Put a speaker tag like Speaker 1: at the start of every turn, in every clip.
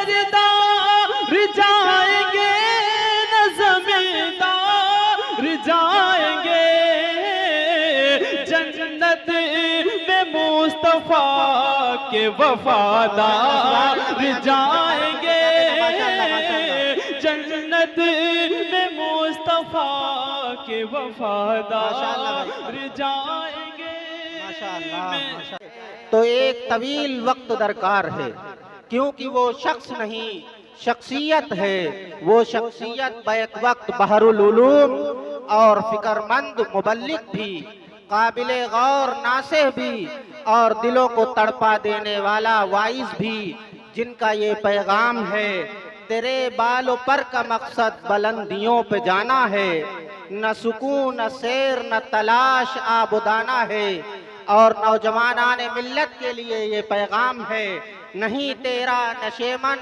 Speaker 1: सरदार जाएंगे न जमींदार जाएंगे, जन्नत में मुस्तफा के वफादार जाएंगे, जन्नत में मुस्तफा के वफादार जाएंगे।
Speaker 2: तो एक तवील वक्त दरकार है, क्योंकि वो शख्स नहीं शख्सियत है। वो शख्सियत बैक वक्त बहरुल उलूम और फिक्रमंद मुबल्लिग भी, काबिले गौर नासिह भी और दिलों को तड़पा देने वाला वाइज भी, जिनका ये पैगाम है तेरे बालों पर का मकसद बुलंदियों पे जाना है, न सुकून न सैर न तलाश आबुदाना है। और नौजवानाने मिल्लत के लिए ये पैगाम है, नहीं तेरा नशेमन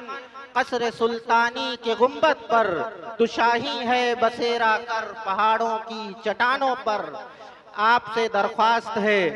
Speaker 2: कसर सुल्तानी के गुंबद पर, तू शाही है बसेरा कर पहाड़ों की चट्टानों पर। आपसे दरख्वास्त है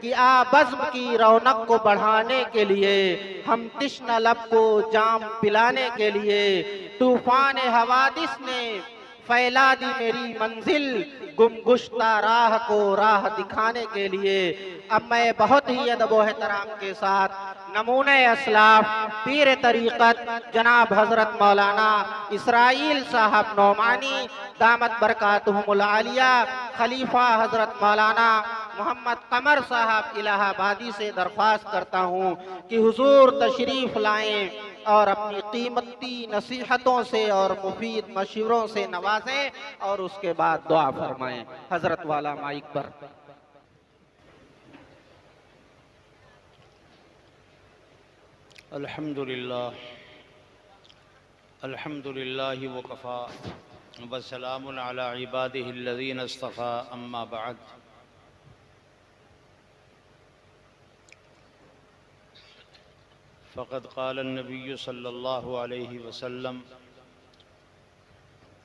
Speaker 2: कि बज़्म की रौनक को बढ़ाने के लिए, हम तिश्ना लब को जाम पिलाने के लिए, तूफान हवादिस ने फैला दी मेरी मंजिल, गुमगुश्ता राह को राह दिखाने के लिए। अब मैं बहुत ही अदब व एहतराम के साथ नमूने असलाफ पीर तरीक़त जनाब हज़रत मौलाना इसराइल साहब नौमानी दामत बरकातुहुमुल आलिया, खलीफा हज़रत मौलाना मोहम्मद कमर साहब इलाहाबादी से दरख्वास्त करता हूँ कि हुजूर तशरीफ़ लाएं और अपनी कीमती नसीहतों से और मुफीद मशवरों से नवाजें और उसके बाद दुआ फरमाएं। हजरत वाला माइक पर।
Speaker 3: अल्हम्दुलिल्लाह वकफ़ा वस्सलामुन अला इबादिहिल्लज़ीना इस्तफ़ा, अम्मा बअद। फ़क़द क़ाल नबी सल्लल्लाहु अलैहि वसल्लम,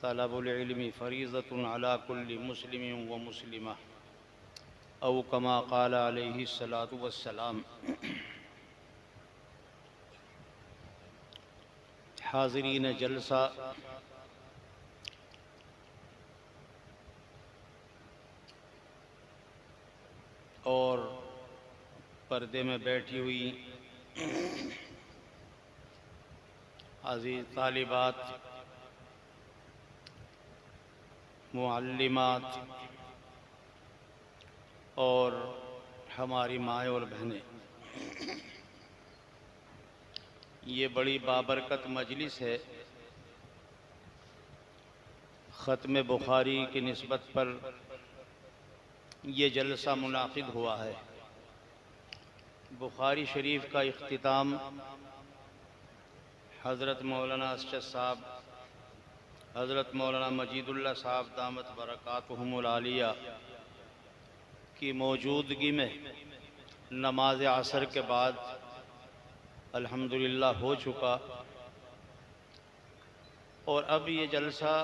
Speaker 3: तलबुल इल्मी फ़रीज़तुन अला कुल्लि मुस्लिमिन व मुस्लिमा, औ कमा क़ाल अलैहि सलातु वस्सलाम। हाज़रीन जलसा, और पर्दे में बैठी हुई अज़ीज़ तालिबात, मुअल्लिमात और हमारी माएँ और बहनें, ये बड़ी बाबरकत मजलिस है। ख़त्म बुखारी की निस्बत पर ये जलसा मुनाक़िद हुआ है। बुखारी शरीफ का इख्तिताम हज़रत मौलाना असद साहब, हज़रत मौलाना मजीदुल्लाह साहब दामत बरकातुहुमुल आलिया की मौजूदगी में नमाज असर के बाद अल्हम्दुलिल्लाह हो चुका। और अब ये जलसा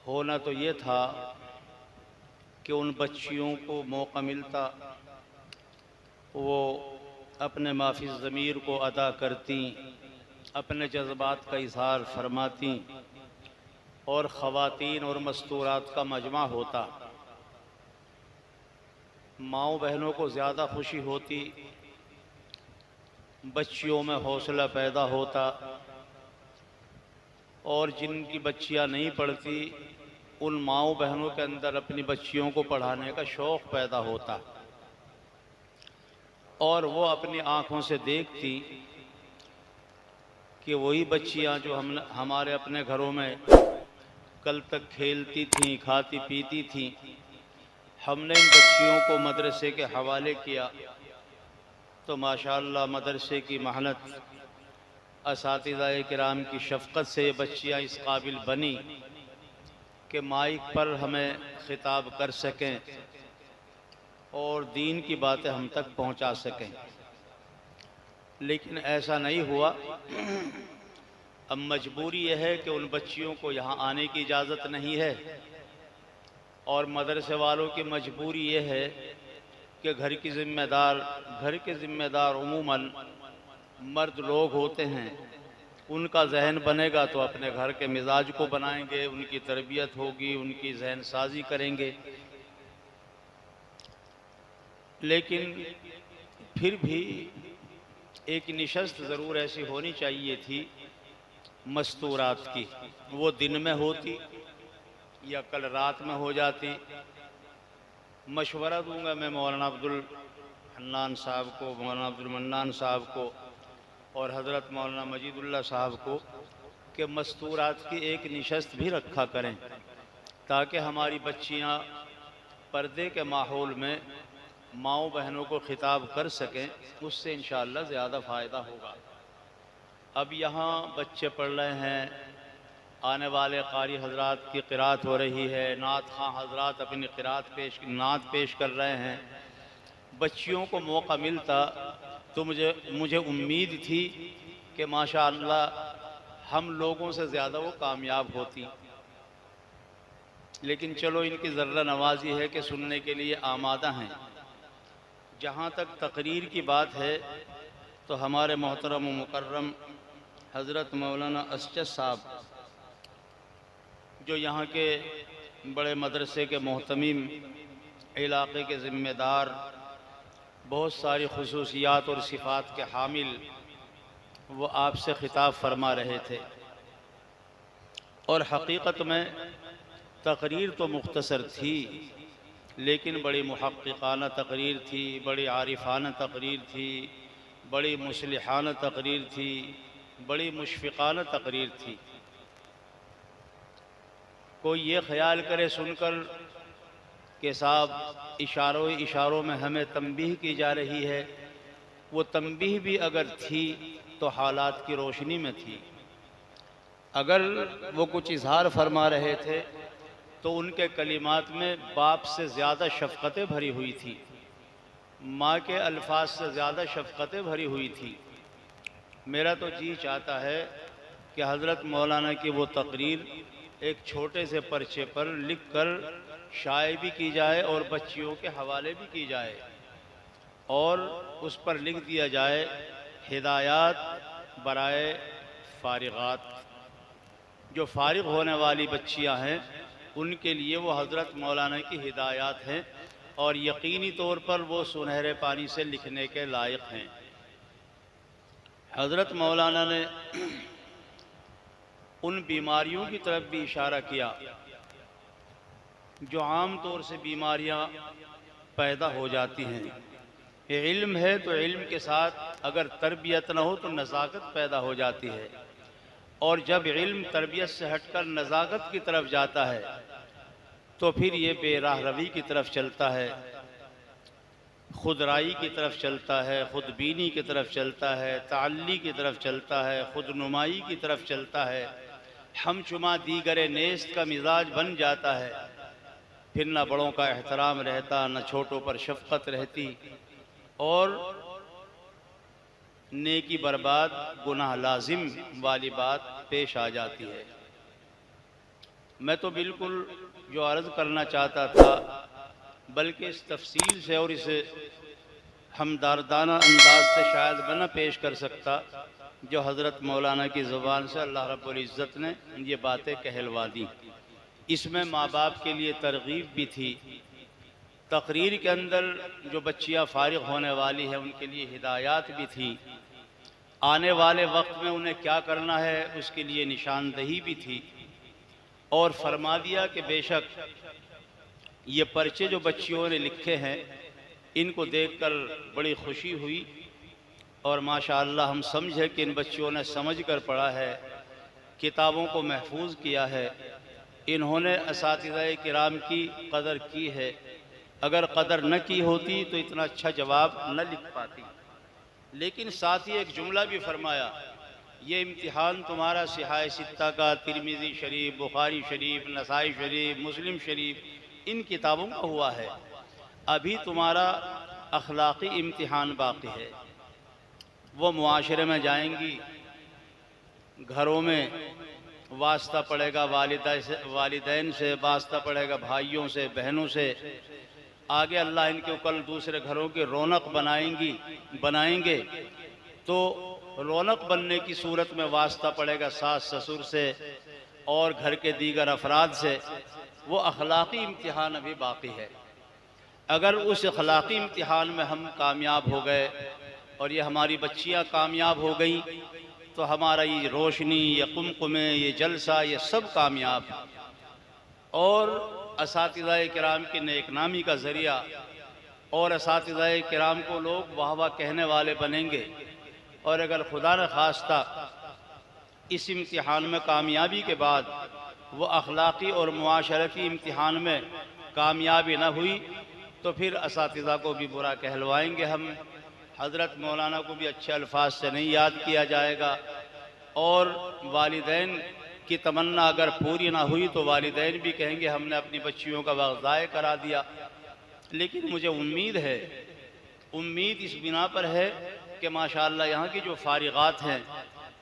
Speaker 3: होना तो ये था कि उन बच्चियों को मौका मिलता, वो अपने माफी ज़मीर को अदा करती, अपने जज्बात का इज़हार फरमाती और ख़वातीन और मस्तूरात का मजमा होता। माओ बहनों को ज़्यादा खुशी होती, बच्चियों में हौसला पैदा होता, और जिनकी बच्चियां नहीं पढ़ती उन माओ बहनों के अंदर अपनी बच्चियों को पढ़ाने का शौक़ पैदा होता, और वो अपनी आँखों से देखती कि वही बच्चियां जो हमारे अपने घरों में कल तक खेलती थीं, खाती पीती थीं, हमने इन बच्चियों को मदरसे के हवाले किया तो माशाअल्लाह मदरसे की मेहनत, असातिज़ाए किराम की शफ़क़त से ये बच्चियाँ इस काबिल बनी कि माइक पर हमें ख़िताब कर सकें और दीन की बातें हम तक पहुंचा सकें। लेकिन ऐसा नहीं हुआ। अब मजबूरी यह है कि उन बच्चियों को यहाँ आने की इजाज़त नहीं है, और मदरसे वालों की मजबूरी यह है कि घर के ज़िम्मेदार उमूमन मर्द लोग होते हैं, उनका जहन बनेगा तो अपने घर के मिजाज को बनाएंगे, उनकी तरबियत होगी, उनकी जहन साजी करेंगे। लेकिन फिर भी एक निशस्त ज़रूर ऐसी होनी चाहिए थी मस्तूरात की। वो दिन में होती या कल रात में हो जाती। मशवरा दूंगा मैं मौलाना अब्दुल हन्नान साहब को, मौलाना अब्दुल मन्नान साहब को और हज़रत मौलाना मजीदुल्लाह साहब को कि मस्तूरात की एक निशस्त भी रखा करें, ताकि हमारी बच्चियां पर्दे के माहौल में माओ बहनों को खिताब कर सकें। उससे इंशाअल्लाह ज़्यादा फ़ायदा होगा। अब यहाँ बच्चे पढ़ रहे हैं, आने वाले कारी हजरात की क़िरात हो रही है, नात खां हजरात अपनी नात पेश कर रहे हैं। बच्चियों को मौका मिलता तो मुझे उम्मीद थी कि माशाअल्लाह हम लोगों से ज़्यादा वो कामयाब होती। लेकिन चलो, इनकी ज़र्रा नवाजी है कि सुनने के लिए आमादा हैं। जहाँ तक तकरीर की बात है तो हमारे मोहतरम व मुकर्रम हज़रत मौलाना असजद साहब, जो यहाँ के बड़े मदरसे के मोहतमीम, इलाक़े के ज़िम्मेदार, बहुत सारी खुसूसियात और सिफ़ात के हामिल, वो आपसे ख़िताब फरमा रहे थे। और हकीकत में तकरीर तो मुख्तसर थी, लेकिन बड़ी मुहक्किकाना तकरीर थी, बड़ी आरिफाना तकरीर थी, बड़ी मुस्लिहाना तकरीर थी, बड़ी मुशफ़िकाना तकरीर थी। कोई ये ख्याल करे सुनकर कि साहब इशारों में हमें तंबीह की जा रही है, वो तंबीह भी अगर थी तो हालात की रोशनी में थी। अगर वो कुछ इजहार फरमा रहे थे तो उनके कलिमात में बाप से ज़्यादा शफ़क़तें भरी हुई थी, माँ के अल्फाज से ज़्यादा शफ़क़तें भरी हुई थी। मेरा तो जी चाहता है कि हज़रत मौलाना की वो तकरीर एक छोटे से पर्चे पर लिख कर शाये भी की जाए और बच्चियों के हवाले भी की जाए, और उस पर लिख दिया जाए हिदायत बराए फारिगात। जो फारिग होने वाली बच्चियां हैं उनके लिए वो हज़रत मौलाना की हिदायत हैं, और यकीनी तौर पर वो सुनहरे पानी से लिखने के लायक हैं। हज़रत मौलाना ने उन बीमारियों की तरफ भी इशारा किया जो आम तौर से बीमारियां पैदा हो जाती हैं। इल्म है तो इल्म के साथ अगर तरबियत न हो तो नज़ाकत पैदा हो जाती है, और जब इल्म तरबियत से हटकर नज़ाकत की तरफ जाता है तो फिर ये बेराह रवी की तरफ चलता है, खुदराई की तरफ चलता है, खुदबीनी की तरफ चलता है, ताल्ली की तरफ चलता है, खुदनुमाई की तरफ चलता है, हम चुमा दीगरे नेस्त का मिजाज बन जाता है। फिर न बड़ों का एहतराम रहता, न छोटों पर शफ़क़त रहती, और नेकी बर्बाद गुनाह लाजिम वाली बात पेश आ जाती है। मैं तो बिल्कुल जो अर्ज़ करना चाहता था, बल्कि इस तफसील से और इसे हमदर्दाना अंदाज से शायद मैं न पेश कर सकता जो हज़रत मौलाना की ज़ुबान से अल्लाह रब्बुल इज़्ज़त ने ये बातें कहलवा दी। इसमें माँ बाप के लिए तरगीब भी थी। तकरीर के अंदर जो बच्चियाँ फारिग होने वाली हैं उनके लिए हिदायत भी थी। आने वाले वक्त में उन्हें क्या करना है उसके लिए निशानदही भी थी, और फरमा दिया कि बेशक ये पर्चे जो बच्चियों ने लिखे हैं इनको देखकर बड़ी खुशी हुई, और माशाअल्लाह हम समझे कि इन बच्चियों ने समझ कर पढ़ा है, किताबों को महफूज किया है, इन्होंने असातिज़ाए किराम की कदर की है। अगर कदर न की होती तो इतना अच्छा जवाब न लिख पाती। लेकिन साथ ही एक जुमला भी फरमाया, ये इम्तिहान तुम्हारा सिहाए सित्ता का, तिरमिज़ी शरीफ, बुखारी शरीफ, नसाई शरीफ, मुस्लिम शरीफ, इन किताबों का हुआ है। अभी तुम्हारा अखलाक़ी इम्तिहान बाकी है। वो मुआशरे में जाएंगी, घरों में वास्ता पड़ेगा वालिदैन से, वास्ता पड़ेगा भाइयों से, बहनों से, आगे अल्लाह इनके कल दूसरे घरों की रौनक बनाएंगे। तो रौनक बनने की सूरत में वास्ता पड़ेगा सास ससुर से और घर के दीगर अफराद से, वो अखलाक़ी इम्तिहान अभी बाकी है। अगर उस अखलाक़ी इम्तिहान में हम कामयाब हो गए और ये हमारी बच्चियां कामयाब हो गई तो हमारा ये रोशनी, ये कुमकुमे, ये जलसा, ये सब कामयाब है और असातिज़ा किराम की नेकनामी का ज़रिया और असातिज़ा किराम को लोग वाह वाह कहने वाले बनेंगे। और अगर खुदा न खास्ता इस इम्तिहान में कामयाबी के बाद वो अखलाक़ी और मुआशरती इम्तिहान में कामयाबी न हुई तो फिर असातिज़ा को भी बुरा कहलवाएंगे हम। हज़रत मौलाना को भी अच्छे अल्फाज से नहीं याद किया जाएगा और वालिदैन की तमन्ना अगर पूरी ना हुई तो वालिदैन भी कहेंगे हमने अपनी बच्चियों का वक्त ज़ाय करा दिया। लेकिन मुझे उम्मीद है, उम्मीद इस बिना पर है कि माशाअल्लाह यहाँ की जो फारिगात हैं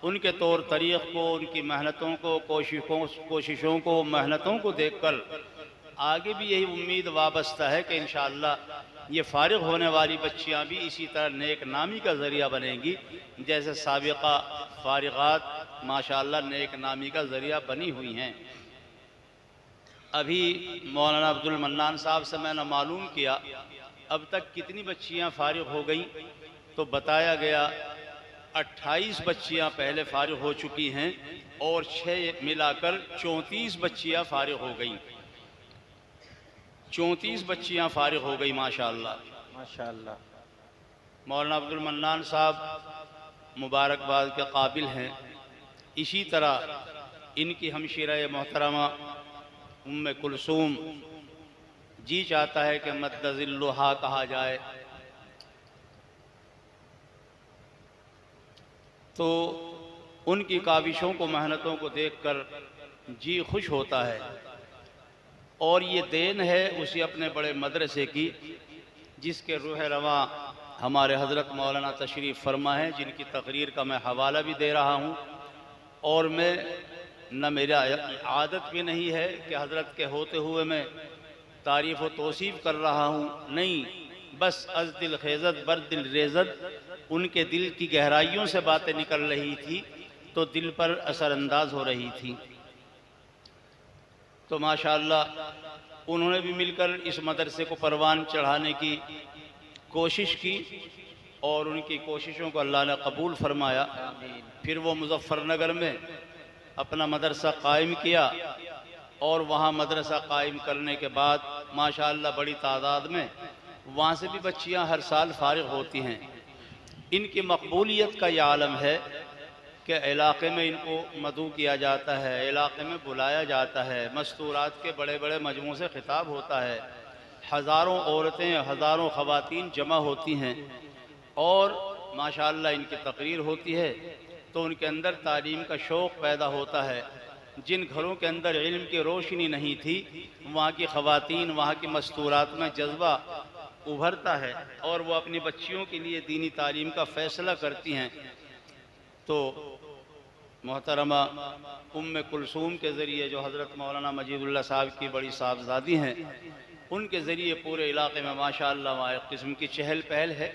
Speaker 3: उनके तौर तरीक़ को, उनकी मेहनतों को, कोशिशों को, मेहनतों को देखकर आगे भी यही उम्मीद वाबस्ता है कि इंशाअल्लाह ये फारिग होने वाली बच्चियाँ भी इसी तरह नेक नामी का ज़रिया बनेंगी जैसे साबिक़ा फारिगात माशाअल्लाह नेक नामी का ज़रिया बनी हुई हैं। अभी मौलाना अब्दुल मन्नान साहब से मैंने मालूम किया अब तक कितनी बच्चियाँ फारिग हो गई, तो बताया गया 28 बच्चियाँ पहले फारिग हो चुकी हैं और 6 मिलाकर 34 बच्चियाँ फारिग हो गई। 34 बच्चियाँ फारिग हो गई माशाअल्लाह
Speaker 2: माशाअल्लाह।
Speaker 3: मौलाना अब्दुल मन्नान साहब मुबारकबाद के काबिल हैं। इसी तरह इनकी हमशीरा मोहतरमा उम्मे कुलसूम जी चाहता है कि मद्दज़िल्लुहा कहा जाए, तो उनकी काविशों को, मेहनतों को देखकर जी खुश होता है और ये देन है उसी अपने बड़े मदरसे की जिसके रूह रवा हमारे हज़रत मौलाना तशरीफ़ फरमा है, जिनकी तकरीर का मैं हवाला भी दे रहा हूँ। और मैं न मेरा आदत भी नहीं है कि हज़रत के होते हुए मैं तारीफ़ व तौसीफ़ कर रहा हूँ, नहीं, बस अज़ दिल खेज़त बर दिल रेज़त उनके दिल की गहराइयों से बातें निकल रही थी तो दिल पर असरअंदाज हो रही थी। तो माशाअल्लाह उन्होंने भी मिलकर इस मदरसे को परवान चढ़ाने की कोशिश की और उनकी कोशिशों को अल्लाह ने कबूल फरमाया। फिर वो मुज़फ़्फ़रनगर में अपना मदरसा कायम किया और वहाँ मदरसा कायम करने के बाद माशाअल्लाह बड़ी तादाद में वहाँ से भी बच्चियाँ हर साल फारिग होती हैं। इनकी मकबूलियत का यह आलम है कि इलाक़े में इनको मदऊ किया जाता है, इलाक़े में बुलाया जाता है, मस्तूरात के बड़े बड़े मजमू से ख़िताब होता है, हज़ारों औरतें, हज़ारों ख़वातीन जमा होती हैं और माशाअल्लाह इनकी तकरीर होती है तो उनके अंदर तालीम का शौक़ पैदा होता है। जिन घरों के अंदर इल्म की रोशनी नहीं थी वहाँ की ख़वातीन, वहाँ की मस्तूरात में जज्बा उभरता है और वो अपनी बच्चियों के लिए दीनी तालीम का फ़ैसला करती हैं। तो मोहतरमा उम्मे कुलसूम के ज़रिए जो हज़रत मौलाना मजीदुल्लाह साहब की बड़ी साहबजादी हैं, उनके ज़रिए पूरे इलाक़े में माशाअल्लाह वहाँ एक किस्म की चहल पहल है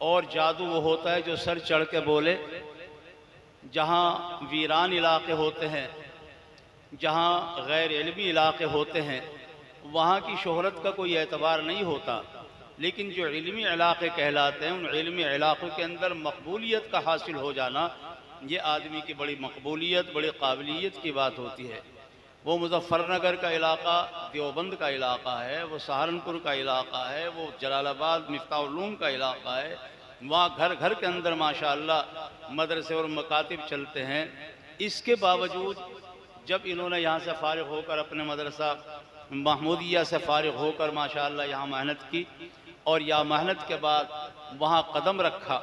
Speaker 3: और जादू वो होता है जो सर चढ़ के बोले। जहाँ वीरान इलाक़े होते हैं, जहाँ गैर इल्मी इलाक़े होते हैं, वहाँ की शोहरत का कोई एतबार नहीं होता, लेकिन जो इल्मी इलाक़े कहलाते हैं उन इल्मी इलाक़ों के अंदर मकबूलियत का हासिल हो जाना ये आदमी की बड़ी मकबूलियत, बड़ी काबिलियत की बात होती है। वो मुज़फ़्फ़रनगर का इलाक़ा देवबंद का इलाक़ा है, वो सहारनपुर का इलाक़ा है, वो जलालाबाद मिफ्ताहुल-उलूम का इलाक़ा है। वहाँ घर घर के अंदर माशाअल्लाह मदरसे और मकातिब चलते हैं। इसके बावजूद जब इन्होंने यहाँ से फ़ारिग़ होकर अपने मदरसा महमूदिया से फ़ारिग़ होकर माशाअल्लाह यहाँ मेहनत की और या मेहनत के बाद वहाँ कदम रखा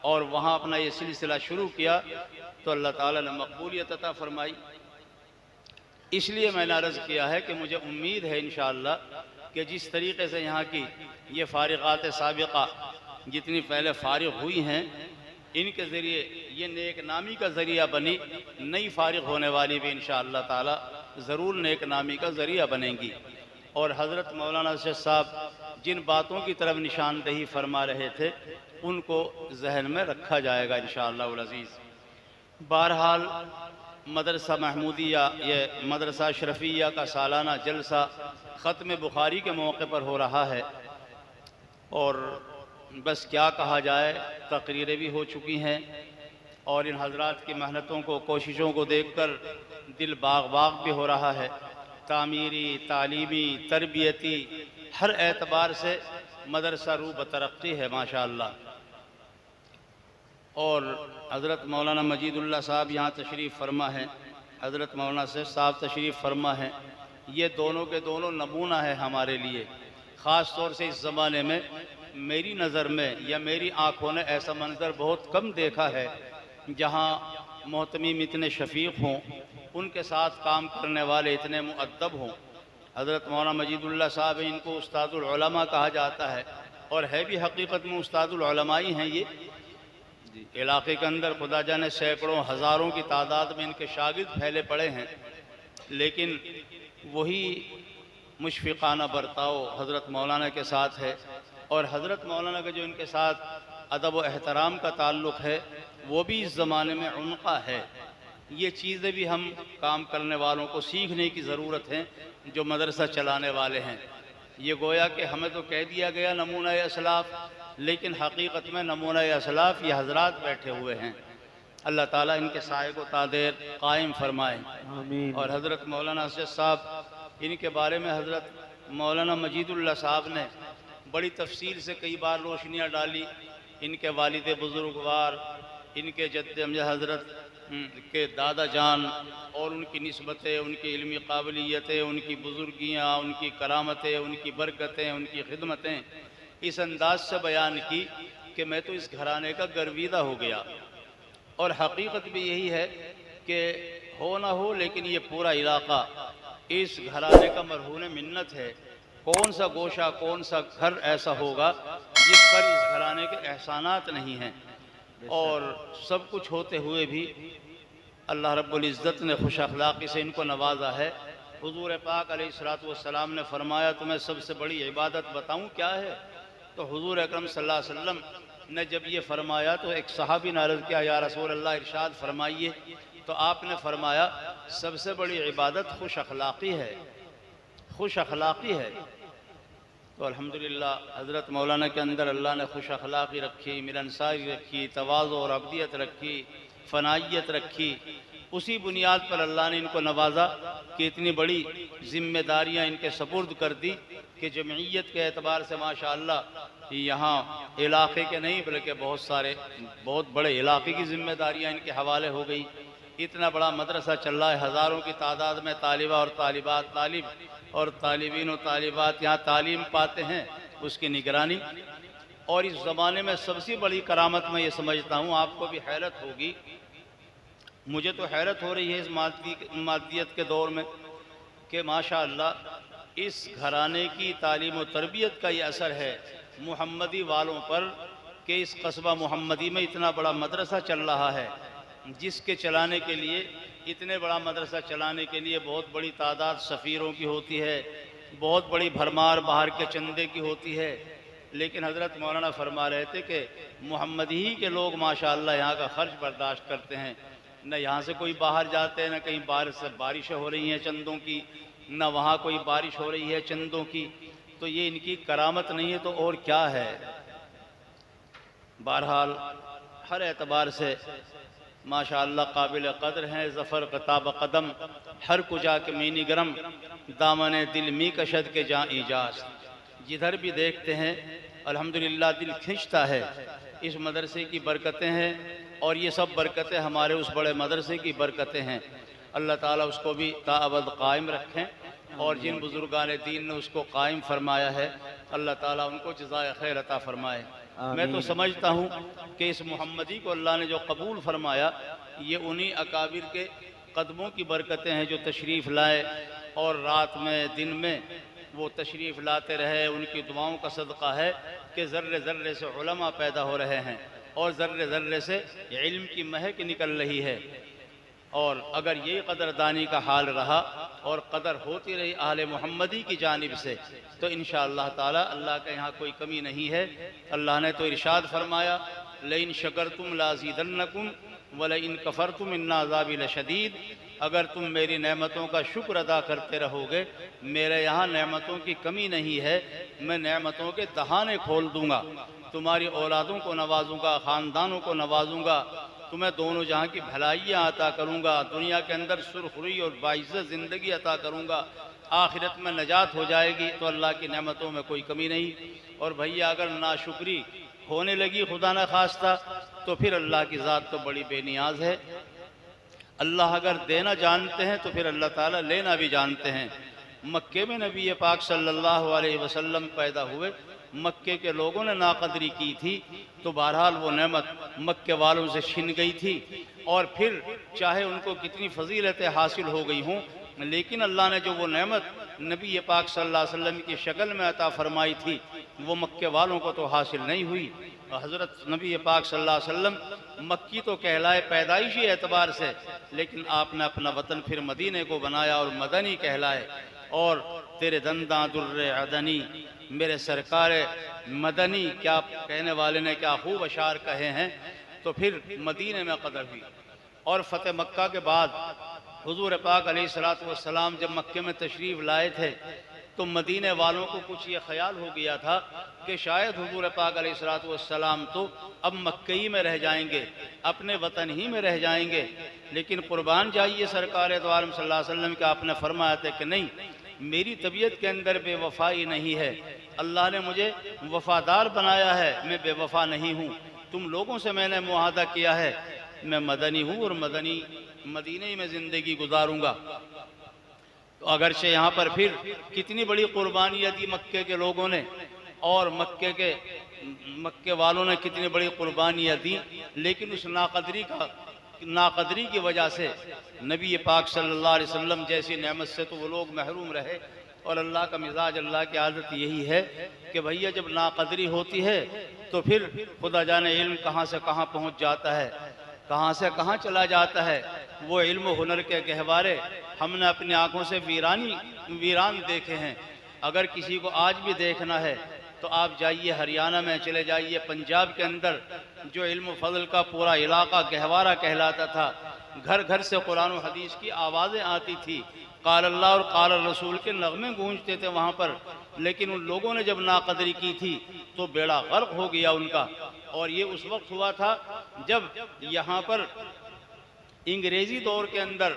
Speaker 3: और वहाँ अपना ये सिलसिला शुरू किया तो अल्लाह ताला ने मकबूलियत अता फरमाई। इसलिए मैंने अर्ज़ किया है कि मुझे उम्मीद है इंशाअल्लाह कि जिस तरीक़े से यहाँ की ये फ़ारिग़ात साबिक़ा जितनी पहले फ़ारिग़ हुई हैं, इनके ज़रिए ये नेक नामी का ज़रिया बनी, नई फ़ारिग़ होने वाली भी इंशाअल्लाह ताला ज़रूर नेक नामी का ज़रिया बनेंगी। और हज़रत मौलाना शेख साहब जिन बातों की तरफ निशानदेही फरमा रहे थे उनको जहन में रखा जाएगा इंशाअल्लाह अज़ीज़। बहरहाल मदरसा महमूदिया ये मदरसा अशरफिया का सालाना जलसा ख़त्म बुखारी के मौके पर हो रहा है और बस क्या कहा जाए, तकरीरें भी हो चुकी हैं और इन हजरात की मेहनतों को, कोशिशों को देखकर दिल बाग बाग भी हो रहा है। तामीरी, तालीमी, तरबियती हर एतबार से मदरसा रू बतरक्की है माशाअल्लाह। और हज़रत मौलाना मजीदुल्लाह साहब यहाँ तशरीफ़ फरमा है, हज़रत मौलाना से साहब तशरीफ़ फरमा है। ये दोनों के दोनों नमूना है हमारे लिए। ख़ास तौर से इस ज़माने में मेरी नज़र में या मेरी आँखों ने ऐसा मंज़र बहुत कम देखा है जहाँ मोहतमीम इतने शफ़ीक़ हों, उनके साथ काम करने वाले इतने मुअद्दब हों। हज़रत मौलाना मजीदुल्लाह साहब इनको उस्तादुल उलमा कहा जाता है और है भी हकीकत में उस्तादुल उलमा ही हैं। ये इलाके के अंदर खुदा जाने सैकड़ों हज़ारों की तादाद में इनके शागिर्द फैले पड़े हैं, लेकिन वही मुशफ़िक़ाना बर्ताव हज़रत मौलाना के साथ है और हज़रत मौलाना का जो इनके साथ अदब व एहतराम का ताल्लुक़ है वो भी इस ज़माने में उनका है। ये चीज़ें भी हम काम करने वालों को सीखने की ज़रूरत है जो मदरसा चलाने वाले हैं। ये गोया कि हमें तो कह दिया गया नमूना असलाफ़, लेकिन हकीकत में नमूना असलाफ़ ये हजरात बैठे हुए हैं। अल्लाह ताला इनके साए को तादेर कायम फरमाए।
Speaker 2: आमीन।
Speaker 3: और हज़रत मौलाना असद साहब, इनके बारे में हज़रत मौलाना मजीदुल्लाह साहब ने बड़ी तफसील से कई बार रोशनियाँ डाली। इनके वालिद बुज़ुर्गवार, इनके जद्द अमजद हज़रत के दादा जान और उनकी निस्बतें, उनकी इल्मी काबिलियतें, उनकी बुज़ुर्गियाँ, उनकी करामतें, उनकी बरकतें, उनकी खिदमतें इस अंदाज से बयान की कि मैं तो इस घराने का गर्विदा हो गया। और हकीकत भी यही है कि हो ना हो, लेकिन ये पूरा इलाका इस घराने का मरहून मिन्नत है। कौन सा गोशा, कौन सा घर ऐसा होगा जिस पर इस घराने के एहसानात नहीं हैं। और सब कुछ होते हुए भी अल्लाह रब्बुल इज़्ज़त ने खुश अखलाक़ी से इनको नवाजा है। हुज़ूर पाक अलैहिस्सलातु वस्सलाम ने फरमाया तुम्हें सबसे बड़ी इबादत बताऊं क्या है? तो हुज़ूर अकरम सल्लल्लाहु अलैहि वसल्लम ने जब ये फरमाया तो एक सहाबी ने अर्ज़ किया, या रसूल अल्लाह इरशाद फरमाइए। तो आपने फरमाया सबसे बड़ी इबादत खुश अखलाक़ी है, खुश अखलाक़ी है। तो अल्हम्दुलिल्लाह हज़रत मौलाना के अंदर अल्लाह ने खुश अखलाक़ी रखी, मिलनसारी रखी, तवाज़ु और अब्दियत रखी, फ़नाइयत रखी। उसी बुनियाद पर अल्लाह ने इनको नवाजा कि इतनी बड़ी ज़िम्मेदारियाँ इनके सपुर्द कर दी कि जमईयत के एतबार से माशाअल्लाह यहाँ इलाक़े के नहीं बल्कि बहुत बड़े इलाक़े की ज़िम्मेदारियाँ इनके हवाले हो गई। इतना बड़ा मदरसा चल रहा है, हज़ारों की तादाद में तालिबा और तालिबात, तालिब और तालिबीन और तालिबात यहाँ तालीम पाते हैं, उसकी निगरानी। और इस ज़माने में सबसे बड़ी करामत मैं ये समझता हूँ, आपको भी हैरत होगी, मुझे तो हैरत हो रही है इस मादियत के दौर में कि माशाअल्लाह इस घराने की तालीम और तरबियत का ये असर है मुहम्मदी वालों पर कि इस कस्बा मुहम्मदी में इतना बड़ा मदरसा चल रहा है, जिसके चलाने के लिए, इतने बड़ा मदरसा चलाने के लिए बहुत बड़ी तादाद सफ़ीरों की होती है, बहुत बड़ी भरमार बाहर के चंदे की होती है। लेकिन हज़रत मौलाना फरमा रहे थे कि मुहम्मदी ही के लोग माशाअल्लाह यहाँ का ख़र्च बर्दाश्त करते हैं। न यहाँ से कोई बाहर जाते हैं, न कहीं बाहर से बारिशें हो रही हैं चंदों की, न वहाँ कोई बारिश हो रही है चंदों की। तो ये इनकी करामत नहीं है तो और क्या है। बहरहाल हर एतबार से माशाअल्लाह काबिल क़द्र हैं। ज़फ़र क़ताब क़दम हर कुजा के मीनी गरम, दामन दिल मी कशद के जाँ इजाज़। जिधर भी देखते हैं अल्हम्दुलिल्लाह दिल खिंचता है। इस मदरसे की बरकतें हैं और ये सब बरकतें हमारे उस बड़े मदरसे की बरकतें हैं। अल्लाह ताला उसको भी ताअबद कायम रखें और जिन बुज़ुर्गान दीन ने उसको कायम फरमाया है अल्लाह ताला उनको जज़ाए खैर अता फरमाए। मैं तो समझता हूँ कि इस मुहम्मदी को अल्लाह ने जो कबूल फरमाया ये उन्हीं अकाबिर के कदमों की बरकतें हैं जो तशरीफ़ लाए और रात में दिन में वो तशरीफ़ लाते रहे। उनकी दुआओं का सदक़ा है कि ज़र्रे ज़र्रे से उलमा पैदा हो रहे हैं और ज़र्रे ज़र्रे से इल्म की महक निकल रही है। और अगर ये कदरदानी का हाल रहा और कदर होती रही आहले मोहम्मदी की जानिब से, तो इंशाअल्लाह ताला अल्लाह के यहाँ कोई कमी नहीं है। अल्लाह ने तो इरशाद फरमाया, लइन शकरतुम लाज़ीदन्नकुम वलइन कफरतुम इन्न अज़ाबी लशदीद। अगर तुम मेरी नेमतों का शुक्र अदा करते रहोगे, मेरे यहाँ नेमतों की कमी नहीं है, मैं नेमतों के दहाने खोल दूंगा, तुम्हारी औलादों को नवाजूंगा, ख़ानदानों को नवाजूंगा, तुम्हें दोनों जहाँ की भलाइयाँ अता करूँगा, दुनिया के अंदर सुरखुरी और बाइज़्ज़त ज़िंदगी अता करूँगा, आखिरत में नजात हो जाएगी। तो अल्लाह की नेमतों में कोई कमी नहीं। और भैया अगर नाशुक्री होने लगी खुदा न खास्ता, तो फिर अल्लाह की ज़ात तो बड़ी बेनियाज है। अल्लाह अगर देना जानते हैं तो फिर अल्लाह ताला लेना भी जानते हैं। मक्के में नबी पाक सल्लल्लाहु अलैहि वसल्लम पैदा हुए, मक्के के लोगों ने नाकदरी की थी, तो बहरहाल वो नेमत मक्के वालों से छिन गई थी। और फिर चाहे उनको कितनी फजीलतें हासिल हो गई हों, लेकिन अल्लाह ने जो वो नेमत नबी पाक सल्लल्लाहु अलैहि वसल्लम की शक्ल में अता फरमाई थी, वो मक्के वालों को तो हासिल नहीं हुई। हज़रत नबी पाक सल्लल्लाहु अलैहि वसल्लम मक्की तो कहलाए पैदाइशी एतबार से, लेकिन आपने अपना वतन फिर मदीने को बनाया और मदनी कहलाए। और तेरे दंदा दुर्रे अदनी, मेरे सरकार मदनी, क्या कहने वाले ने क्या खूब अशार कहे हैं। तो फिर मदीने में कदर हुई। और फ़तेह मक्का के बाद हुजूर पाक अलैहिस्सलातु वस्सलाम जब मक्के में तशरीफ़ लाए थे, तो मदीने वालों को कुछ ये ख्याल हो गया था कि शायद हुजूर पाक अलैहिस्सलातु वस्सलाम तो अब मक्के ही में रह जाएंगे, अपने वतन ही में रह जाएंगे। लेकिन कुर्बान जाइए सरकार दो आलम सल्लल्लाहु अलैहि वसल्लम के आपने फरमाया था कि नहीं, मेरी तबीयत के अंदर बेवफाई नहीं है, अल्लाह ने मुझे वफादार बनाया है, मैं बेवफा नहीं हूँ। तुम लोगों से मैंने मुआहदा किया है, मैं मदनी हूँ और मदीने में ज़िंदगी गुजारूँगा। तो अगरचे यहाँ पर फिर कितनी बड़ी कुर्बानियाँ दी मक्के के लोगों ने, और मक्के वालों ने कितनी बड़ी कुर्बानियाँ दी, लेकिन उस नाकदरी की वजह से नबी पाक सल्लल्लाहु अलैहि वसल्लम जैसी नेमत से तो वो लोग महरूम रहे। और अल्लाह का मिजाज, अल्लाह की आदत यही है कि भैया जब नाकदरी होती है तो फिर खुदा जाने इल्म कहाँ से कहाँ पहुँच जाता है, कहाँ से कहाँ चला जाता है। वो इल्म हुनर के गहवारे हमने अपनी आंखों से वीरान देखे हैं। अगर किसी को आज भी देखना है तो आप जाइए हरियाणा में चले जाइए, पंजाब के अंदर जो इल्म फजल का पूरा इलाका गहवारा कहलाता था, घर घर से कुरान और हदीस की आवाज़ें आती थी, क़ाल अल्लाह और क़ाल रसूल के नगमे गूंजते थे वहाँ पर। लेकिन उन लोगों ने जब नाकदरी की थी तो बेड़ा गर्क हो गया उनका। और ये उस वक्त हुआ था जब यहाँ पर अंग्रेजी दौर के अंदर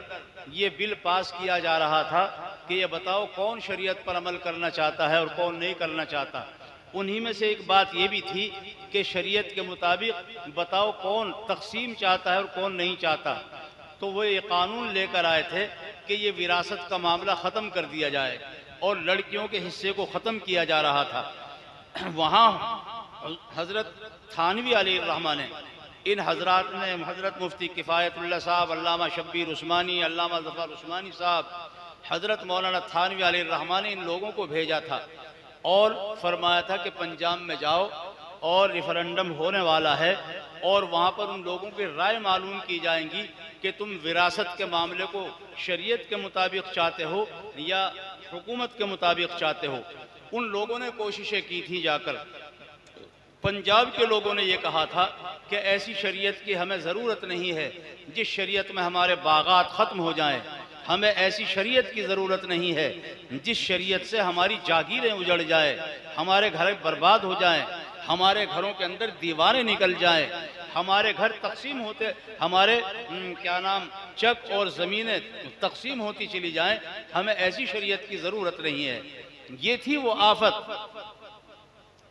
Speaker 3: ये बिल पास किया जा रहा था कि ये बताओ कौन शरीयत पर अमल करना चाहता है और कौन नहीं करना चाहता। उन्हीं में से एक बात ये भी थी कि शरीयत के मुताबिक बताओ कौन तकसीम चाहता है और कौन नहीं चाहता। तो वो ये कानून लेकर आए थे कि ये विरासत का मामला ख़त्म कर दिया जाए और लड़कियों के हिस्से को ख़त्म किया जा रहा था। वहाँ हज़रत थानवी अलैहिर्रहमा ने, इन हजरात ने, हज़रत मुफ्ती किफ़ायतुल्लाह साहब, अल्लामा शब्बीर उस्मानी, अल्लामा ज़फ़र उस्मानी साहब, हज़रत मौलाना थानवी अलैहिर्रहमा ने इन लोगों को भेजा था और फरमाया था कि पंजाब में जाओ और रेफरेंडम होने वाला है और वहाँ पर उन लोगों की राय मालूम की जाएंगी कि तुम विरासत के मामले को शरीयत के मुताबिक चाहते हो या हुकूमत के मुताबिक चाहते हो। उन लोगों ने कोशिशें की थी जाकर। पंजाब के लोगों ने ये कहा था कि ऐसी शरीयत की हमें ज़रूरत नहीं है जिस शरीयत में हमारे बागात ख़त्म हो जाएं। हमें ऐसी शरीयत की ज़रूरत नहीं है जिस शरीयत से हमारी जागीरें उजड़ जाए, हमारे घर बर्बाद हो जाएं, हमारे घरों के अंदर दीवारें निकल जाएं, हमारे घर तकसीम होते, हमारे चक और ज़मीनें तकसीम होती चली जाएं। हमें ऐसी शरीयत की ज़रूरत नहीं है। ये थी वो आफत।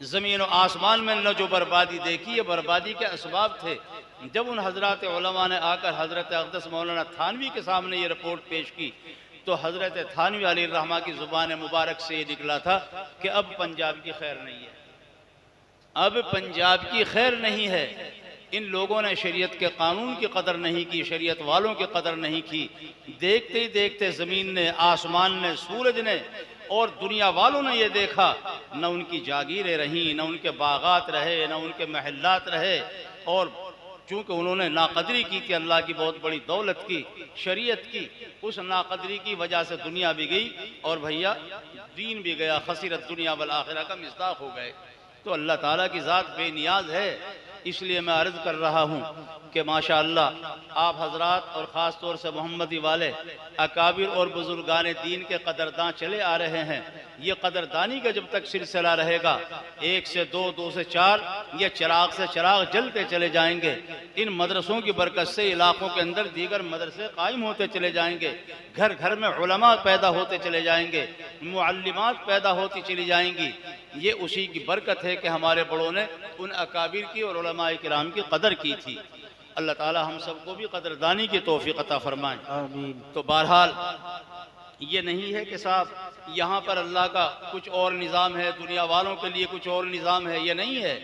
Speaker 3: ज़मीन और आसमान में न जो बर्बादी देखी, ये बर्बादी के असबाब थे। जब उन हजरत उलमा ने आकर हज़रत अक़दस मौलाना थानवी के सामने ये रिपोर्ट पेश की तो हज़रत थानवी अलैहिर्रहमा की ज़ुबान मुबारक से ये निकला था कि अब पंजाब की खैर नहीं है, अब पंजाब की खैर नहीं है। इन लोगों ने शरीयत के कानून की कदर नहीं की, शरीयत वालों की कदर नहीं की। देखते ही देखते ज़मीन ने, आसमान ने, सूरज ने और दुनिया वालों ने ये देखा, न उनकी जागीरें रहीं, न उनके बागात रहे, न उनके महल्लात रहे। और चूँकि उन्होंने नाकदरी की थी अल्लाह की बहुत बड़ी दौलत की, शरीयत की, उस नाकदरी की वजह से दुनिया भी गई और भैया दीन भी गया। खसीरत दुनिया वल आखिरा का मिस्दाक हो गए। तो अल्लाह ताला की ज़ात बेनियाज है। इसलिए मैं अर्ज़ कर रहा हूँ कि माशाअल्लाह आप हजरात और ख़ास तौर से मोहम्मदी वाले अकाबिर और बुजुर्गान दीन के कदरदान चले आ रहे हैं। ये कदरदानी का जब तक सिलसिला रहेगा, 1 से 2, 2 से 4, ये चिराग से चिराग जलते चले जाएंगे। इन मदरसों की बरकत से इलाकों के अंदर दीगर मदरसे कायम होते चले जाएंगे, घर घर में उलमा पैदा होते चले जाएंगे, मुअल्लिमात पैदा होती चली जाएंगी। ये उसी की बरकत है कि हमारे बड़ों ने उन अकाबिर की और उलमाए किराम की कदर की थी। अल्लाह ताला हम सबको भी कदरदानी की तौफीक अता फरमाए।
Speaker 2: आमीन।
Speaker 3: तो बहरहाल ये नहीं है कि साहब यहाँ पर अल्लाह का कुछ और निज़ाम है, दुनिया वालों के लिए कुछ और निज़ाम है, ये नहीं है।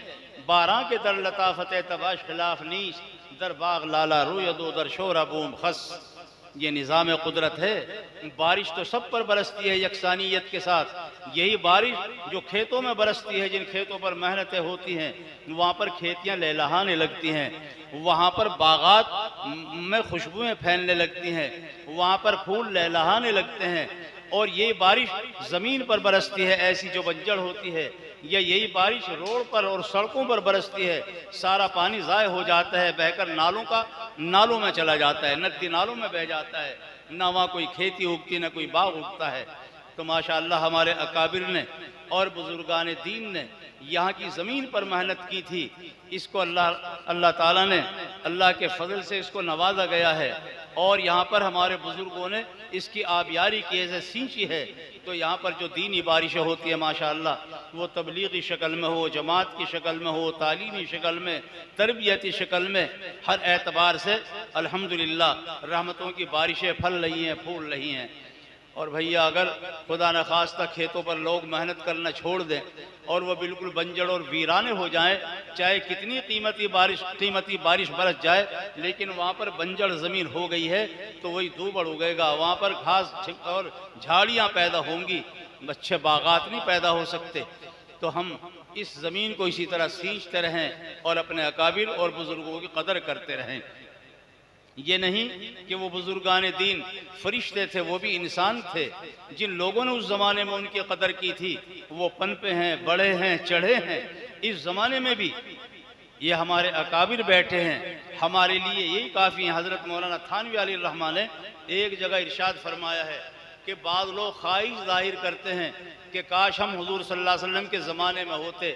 Speaker 3: 12 के दर लताफ़त तबाश खिलाफ नीस, दर बाग लाला रूयदो दर शोर बूम खस, ये निज़ाम कुदरत है। बारिश तो सब पर बरसती है यकसानियत के साथ। यही बारिश जो खेतों में बरसती है, जिन खेतों पर मेहनतें होती हैं, वहाँ पर खेतियाँ लहलहाने लगती हैं, वहाँ पर बागात में खुशबुएं फैलने लगती हैं, वहाँ पर फूल लहलहाने लगते हैं। और ये बारिश ज़मीन पर बरसती है ऐसी जो बंजर होती है, या यही बारिश रोड पर और सड़कों पर बरसती है, सारा पानी ज़ाय हो जाता है, बहकर नालों में चला जाता है, नदी नालों में बह जाता है, ना वहाँ कोई खेती उगती ना कोई बाग उगता है। तो माशाअल्लाह हमारे अकाबिर ने और बुजुर्गान दीन ने यहाँ की ज़मीन पर मेहनत की थी। इसको अल्लाह ताला ने अल्लाह के फजल से इसको नवाजा गया है और यहाँ पर हमारे बुजुर्गों ने इसकी आबियारी की ऐसे सींची है। तो यहाँ पर जो दीनी बारिशें होती है माशाअल्लाह, वो तबलीगी शक्ल में हो, जमात की शक्ल में हो, तालीमी शक्ल में, तरबियती शक्ल में, हर एतबार से अल्हम्दुलिल्लाह रहमतों की बारिशें फल रही हैं, फूल रही हैं। और भैया अगर खुदा न खास्ता खेतों पर लोग मेहनत करना छोड़ दें और वो बिल्कुल बंजर और वीराने हो जाएं, चाहे कितनी कीमती बारिश बरस जाए, लेकिन वहाँ पर बंजर ज़मीन हो गई है तो वही दूबड़ उगेगा, वहाँ पर घास और झाड़ियाँ पैदा होंगी, अच्छे बागात नहीं पैदा हो सकते। तो हम इस ज़मीन को इसी तरह सींचते रहें और अपने अकाबिर और बुज़ुर्गों की कदर करते रहें। ये नहीं कि वो बुजुर्गान दीन फरिश्ते थे, वो भी इंसान थे। जिन लोगों ने उस ज़माने में उनकी कदर की थी वो पनपे हैं, बड़े हैं, चढ़े हैं। इस ज़माने में भी ये हमारे अकाबिर बैठे हैं, हमारे लिए यही काफ़ी है। हज़रत मौलाना थानवी अलैहि रहमान ने एक जगह इरशाद फरमाया है कि बाद लोग ख्वाहिश जाहिर करते हैं कि काश हम हुजूर सल्लल्लाहु अलैहि वसल्लम के ज़माने में होते,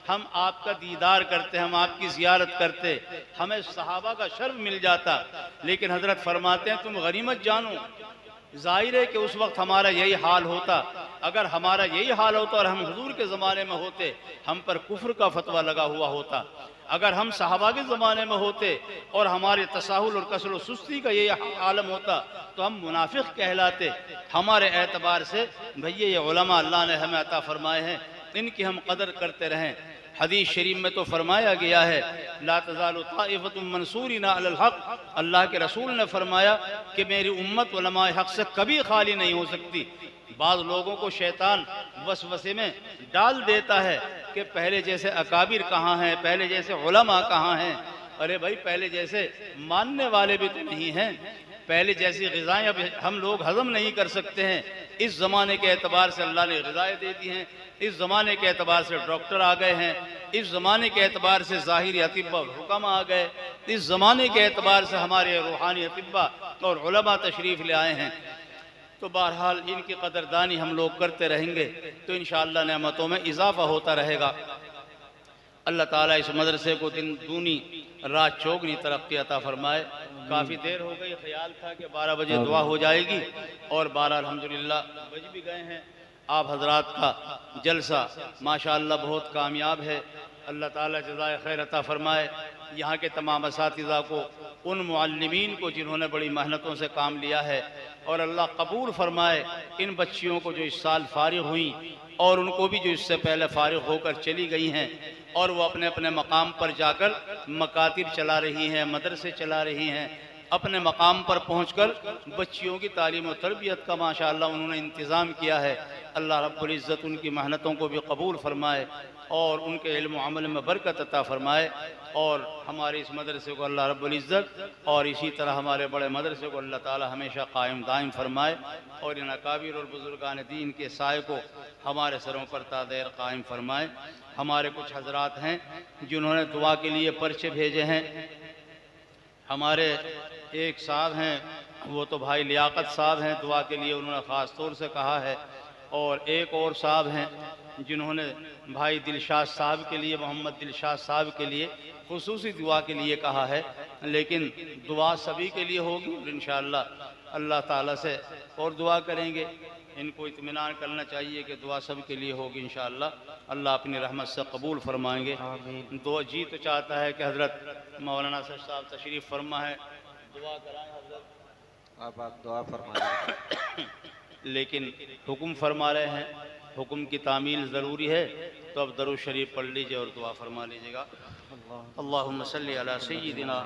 Speaker 3: हम आपका दीदार करते, हम आपकी ज़ियारत करते, हमें सहाबा का शर्फ मिल जाता। लेकिन हज़रत फरमाते हैं तुम गनीमत जानो, जाहिर है कि उस वक्त हमारा यही हाल होता। अगर हमारा यही हाल होता और हम हुजूर के ज़माने में होते, हम पर कुफ्र का फतवा लगा हुआ होता। अगर हम सहाबा के ज़माने में होते और हमारे तसाहुल और कसर व सुस्ती का ये आलम होता तो हम मुनाफिक कहलाते। हमारे एतबार से भैया ये उलमा अल्लाह ने हमें अता फरमाए हैं, इनकी हम कदर करते रहें। हदीस शरीफ में तो फरमाया गया है ला तज़ालु ताइफ़तुम मंसूरिना अलल हक़, अल्लाह के रसूल ने फरमाया कि मेरी उम्मत उलमाए हक़ से कभी खाली नहीं हो सकती। बाज़ लोगों को शैतान वसवसे में डाल देता है कि पहले जैसे अकाबिर कहाँ हैं, पहले जैसे उलमा कहाँ हैं। अरे भाई पहले जैसे मानने वाले भी तो नहीं हैं, पहले जैसी ग़िज़ाएँ अब हम लोग हज़म नहीं कर सकते हैं। इस ज़माने के एतबार से अल्लाह ने ग़िज़ाएँ दे दी हैं, इस ज़माने के एतबार से डॉक्टर आ गए हैं, इस ज़माने के एतबार से ज़ाहिरी अतिब्बा और हुक्म आ गए, इस ज़माने के एतबार से हमारे रूहानी अतिब्बा और उलमा तशरीफ़ ले आए हैं। तो बहरहाल इनकी कदरदानी हम लोग करते रहेंगे तो इंशाअल्लाह नेमतों में इजाफ़ा होता रहेगा। अल्लाह ताला इस मदरसे को दिन दूनी रात चौगनी तरक्की अता फरमाए। काफ़ी देर हो गई, ख्याल था कि 12 बजे दुआ हो जाएगी और 12 अल्हम्दुलिल्लाह बज भी गए हैं। आप हजरात का जलसा माशाअल्लाह बहुत कामयाब है। अल्लाह ताला जज़ाए खैर अता फरमाए। यहाँ के तमाम असातिज़ा को, उन मुअल्लिमीन को जिन्होंने बड़ी मेहनतों से काम लिया है, और अल्लाह कबूल फरमाए इन बच्चियों को जो इस साल फारिग हुई और उनको भी जो इससे पहले फारिग होकर चली गई हैं और वो अपने अपने मकाम पर जाकर मकातिब चला रही हैं, मदरसे चला रही हैं। अपने मकाम पर पहुंचकर बच्चियों की तालीम और तरबियत का माशाअल्लाह उन्होंने इंतज़ाम किया है। अल्लाह रब्बुल इज़्ज़त उनकी मेहनतों को भी कबूल फरमाए। और उनके इल्म अमल में बरकत अता फ़रमाए और हमारे इस मदरसे को अल्लाह रब्बुल इज़्ज़त और इसी तरह हमारे बड़े मदरसे को अल्लाह ताला हमेशा कायम दायम फरमाए और इन अकाबिर और बुजुर्गान दीन के साय को हमारे सरों पर तादेर कायम फरमाए। हमारे कुछ हजरात हैं जिन्होंने दुआ के लिए पर्चे भेजे हैं। हमारे एक साहब हैं, वो तो भाई लियाकत साहब हैं, दुआ के लिए उन्होंने ख़ास तौर से कहा है। और एक और साहब हैं जिन्होंने भाई दिलशाद साहब के लिए, मोहम्मद दिलशाद साहब के लिए खुसूसी दुआ के लिए कहा है। लेकिन दुआ सभी के लिए होगी और इंशाअल्लाह अल्लाह ताला से और दुआ करेंगे। इनको इत्मीनान करना चाहिए कि दुआ सब के लिए होगी इंशाअल्लाह। अल्लाह अपनी रहमत से कबूल फरमाएंगे। दुआ जी तो चाहता है कि हज़रत मौलाना साहब तशरीफ़ फरमा है, दुआ कराएं हज़रत।
Speaker 2: आप दुआ फरमाइए।
Speaker 3: लेकिन हुक्म फरमा रहे हैं, हुक्म की तामील ज़रूरी है, तो अब दरूद शरीफ पढ़ लीजिए और दुआ फरमा लीजिएगा। अल्लाहुम्मा सल्ली अला सय्यिदिना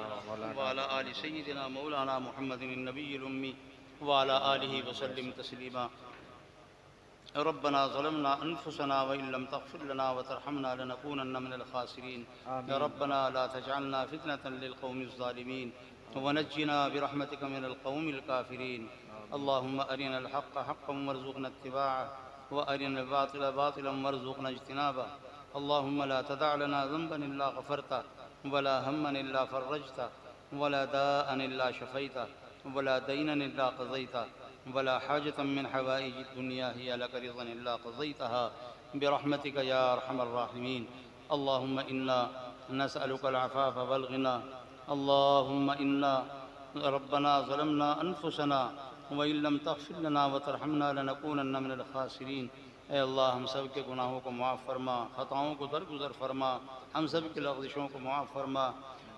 Speaker 3: व अला आलि सय्यिदिना मौलाना मुहम्मदिन नबिय्यिल उम्मी व अला आलिहि व सल्लिम तस्लीमा। रब्बना ज़लमना अनफुसना व इन लम तग़फिर लना व तरहमना लनकूनन्न मिनल ख़ासिरीन। या रब्बना ला तजअलना फितनतन लिल क़ौमिज़ ज़ालिमीन व नज्जिना बिरहमतिका मिनल क़ौमिल काफ़िरीन। अल्लाहुम्मा अरिनल हक़्क़ हक़्क़न वरज़ुक़ना इत्तिबाअह व अरिनल बातिला बातिलन वरज़ुक़ना इज्तिनाबह। अल्लाहुम्मा ला तदअ लना ज़ंबन इल्ला ग़फ़रतह वला हम्मन इल्ला फ़र्रजतह वला दाअन इल्ला शफ़ैतह वला दीनन इल्ला क़ज़ैतह वला हाजतम मिन हवाइजिद दुनिया हिय लक रिज़न इल्ला क़ज़ैतहा बिरहमतिका या अरहमर राहिमीन। अल्लाहुम्मा इन्ना नसअलुकल अफ़ाफ़ वल ग़िना। अल्लाहुम्मा इन्ना रब्बना ज़लमना अनफुसना व इन लम तग़फिर लना व तरहमना लनकूनन्न मिनल ख़ासिरीन। ए अल्लाह, हम सब के गुनाहों को माफ़ फरमा, ख़ताओं को दरगुज़र फरमा, हम सब की लग़ज़िशों को माफ़ फरमा।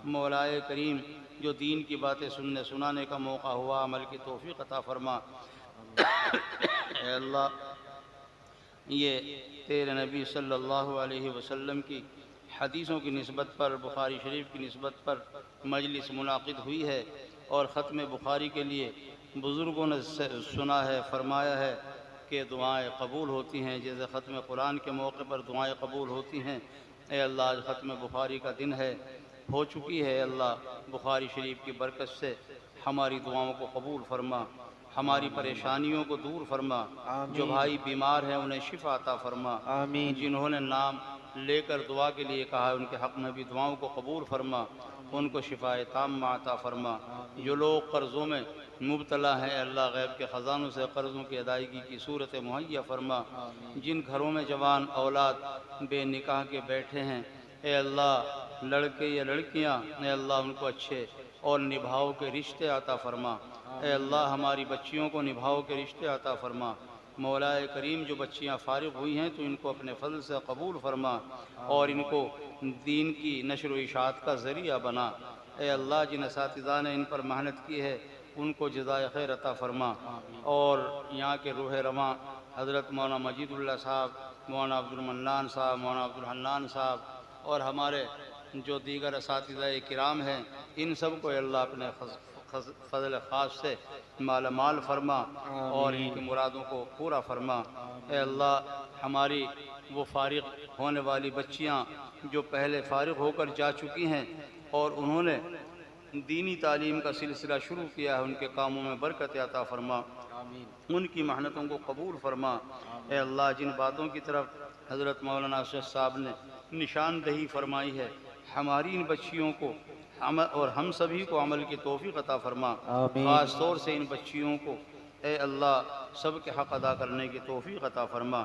Speaker 3: मौलाए करीम, जो दीन की बातें सुनने सुनाने का मौका हुआ, अमल की तौफ़ीक़ अता फरमा। ए अल्लाह, ये तेरे नबी सल्लल्लाहु अलैहि वसल्लम की हदीसों की निस्बत पर, बुखारी शरीफ की निस्बत पर मजलिस मुनाक़िद हुई है और ख़त्म बुखारी के लिए बुज़ुर्गों ने सुना है, फरमाया है कि दुआएं कबूल होती हैं, जैसे ख़त्म कुरान के मौके पर दुआएं कबूल होती हैं। ए अल्लाह, आज ख़त्म बुखारी का दिन है, हो चुकी है। अल्लाह, बुखारी शरीफ की बरकत से हमारी दुआओं को कबूल फरमा, हमारी परेशानियों को दूर फरमा। जो भाई बीमार हैं उन्हें शिफा अता फरमा। जिन्होंने नाम लेकर दुआ के लिए कहा है उनके हक़ में भी दुआओं को कबूल फरमा, उनको शिफाए ताम्मा अता फरमा। जो लोग कर्ज़ों में मुब्तला हैं, अल्लाह गैब के ख़ज़ानों से कर्ज़ों की अदायगी की सूरत मुहैया फरमा। जिन घरों में जवान औलाद बेनिकाह के बैठे हैं, ए अल्लाह, लड़के या लड़कियां, ए अल्लाह, उनको अच्छे और निभाव के रिश्ते अता फरमा। ए अल्लाह, हमारी बच्चियों को निभाव के रिश्ते अता फरमा। मौलाए करीम, जो बच्चियां फ़ारिग़ हुई हैं तो इनको अपने फ़ज़ल से कबूल फरमा और इनको दीन की नशर व इशाअत का ज़रिया बना। ए अल्लाह, जिन असातिज़ा ने इन पर मेहनत की है उनको जज़ाए खैर अता फरमा। और यहाँ के रूह रवां हज़रत मौलाना मजीदुल्लाह साहब, मौलाना अब्दुल मन्नान साहब, मौलाना अब्दुल हन्नान साहब और हमारे जो दीगर असातिज़ा किराम हैं, इन सब को अल्लाह अपने फ़ज़ल ख़ास से माला माल फरमा और इनकी मुरादों को पूरा फरमा। ए अल्लाह, हमारी वो फ़ारिग़ होने वाली बच्चियाँ जो पहले फ़ारिग़ होकर जा चुकी हैं और उन्होंने दीनी तालीम का सिलसिला शुरू किया है, उनके कामों में बरकत अता फरमा, उनकी मेहनतों को कबूल फरमा। ए अल्लाह, जिन बातों की तरफ हज़रत मौलाना साहब ने निशानदही फरमाई है, हमारी इन बच्चियों को और हम सभी को अमल की तौफ़ीक़ अता फरमा। ख़ास तौर से इन बच्चियों को ए अल्लाह सब के हक़ अदा करने की तौफ़ीक़ अता फरमा।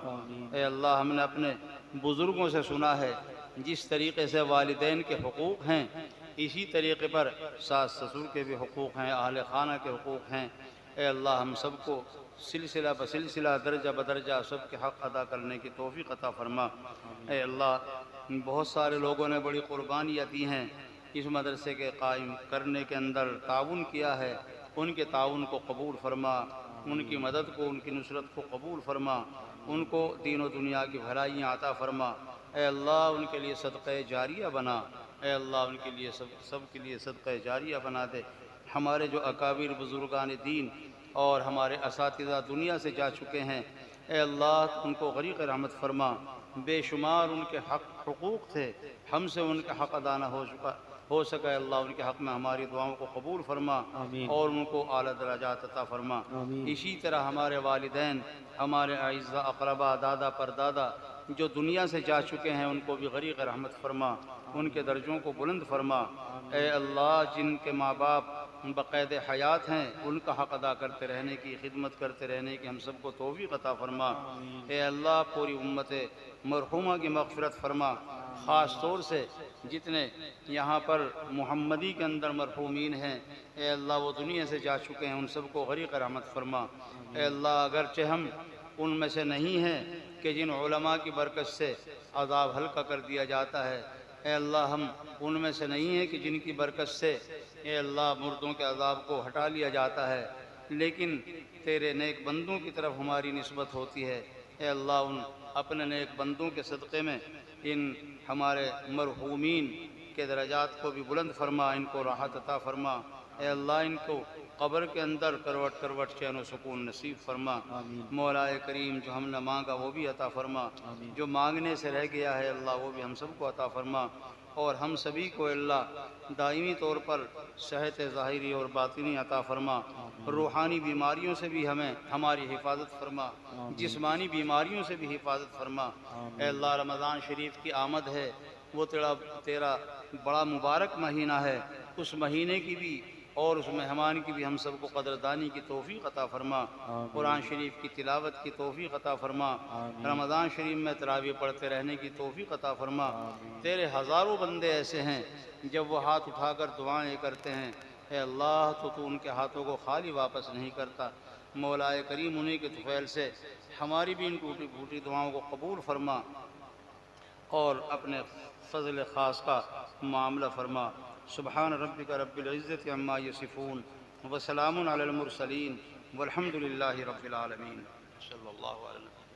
Speaker 3: ए अल्लाह, हमने अपने बुज़ुर्गों से सुना है जिस तरीक़े से वालिदैन के हुकूक़ हैं, इसी तरीक़े पर सास ससुर के भी हुकूक़ हैं, अहले खाना के हुकूक़ हैं। ए अल्लाह, हम सब को सिलसिला ब सिलसिला, दर्जा बदर्जा सब के हक़ अदा करने की तौफ़ीक़ अता फरमा। ए अल्लाह, बहुत सारे लोगों ने बड़ी क़ुरबानियाँ दी हैं, इस मदरसे के कायम करने के अंदर ताउन किया है, उनके ताउन को कबूल फरमा, उनकी मदद को, उनकी नुसरत को कबूल फरमा, उनको दीन व दुनिया की भलाइयाँ अता फरमा। ए अल्लाह, उनके लिए सदक़े जारिया बना। ए अल्लाह, उनके लिए सब के लिए सदक़े जारिया बना दे। हमारे जो अकाबिर बुज़ुर्गान दीन और हमारे असातिज़ा दुनिया से जा चुके हैं, ए अल्लाह, उनको गरीक़ रहमत फरमा बेशुमार उनके हक हुकूक थे, हमसे उनके हक अदा न हो सका। अल्लाह उनके हक़ में हमारी दुआओं को कबूल फरमा और उनको आला दराजात अता फरमा। इसी तरह हमारे वालिदैन, हमारे आइज़ा अक़रबा, दादा परदादा जो दुनिया से जा चुके हैं उनको भी गरीक़ रहमत फरमा, उनके दर्जों को बुलंद फरमा। ए अल्लाह, जिनके माँ बाप बक़ैद हयात हैं उनका हक़ अदा करते रहने की, खिदमत करते रहने की हम सबको तौफ़ीक़ अता फरमा। ए अल्लाह, पूरी उम्मत मरहुमा की मग़फ़िरत फरमा। ख़ास तौर से जितने यहाँ पर मुहम्मदी के अंदर मरहूमीन हैं, ए अल्लाह वो दुनिया से जा चुके हैं, उन सबको गरीक़ रहमत फरमा। ए अल्लाह, अगरचे हम उनमें से नहीं हैं कि जिन उलमा की बरकत से अज़ाब हल्का कर दिया जाता है, ए अल्लाह हम उनमें से नहीं हैं कि जिनकी बरकत से ए अल्लाह मुर्दों के अज़ाब को हटा लिया जाता है, लेकिन तेरे नेक बंदों की तरफ हमारी निस्बत होती है। ए अल्लाह, उन अपने नेक बंदों के सदक़े में इन हमारे मरहूमीन के दरजात को भी बुलंद फरमा, इनको राहत अता फरमा। ए अल्लाह, इनको कब्र के अंदर करवट करवट चैन व सुकून नसीब फरमा। मौलाए करीम, जो हमने मांगा वो भी अता फरमा, जो मांगने से रह गया है अल्लाह वो भी हम सबको अता फरमा। और हम सभी को अल्लाह दायमी तौर पर सेहत ज़ाहिरी और बातिनी अता फरमा। रूहानी बीमारियों से भी हमें हमारी हिफाजत फरमा, जिस्मानी बीमारियों से भी हिफाजत फरमा। ए अल्लाह, रमज़ान शरीफ की आमद है, वो तेरा बड़ा मुबारक महीना है, उस महीने की भी और उस मेहमान की भी हम सबको कदरदानी की तौफ़ीक़ अता फरमा। कुरान शरीफ की तिलावत की तौफ़ीक़ अता फरमा। रमज़ान शरीफ में तरावी पढ़ते रहने की तौफ़ीक़ अता फरमा। तेरे हज़ारों बंदे ऐसे हैं जब वो हाथ उठाकर दुआएं करते हैं, ए अल्लाह, तो तू उनके हाथों को खाली वापस नहीं करता। मौलाए करीम, उन्हीं के तुफ़ैल से हमारी भी इन टूटी फूटी दुआओं को कबूल फरमा और अपने फ़ज़ल ख़ास का मामला फरमा। सुबहान रब्बिका रब्बिल इज़्ज़ति अम्मा यसिफ़ून व सलामुन अलल मुरसलीन वल्हम्दुलिल्लाहि रब्बिल आलमीन। सल्लल्लाहु अलैहि वसल्लम।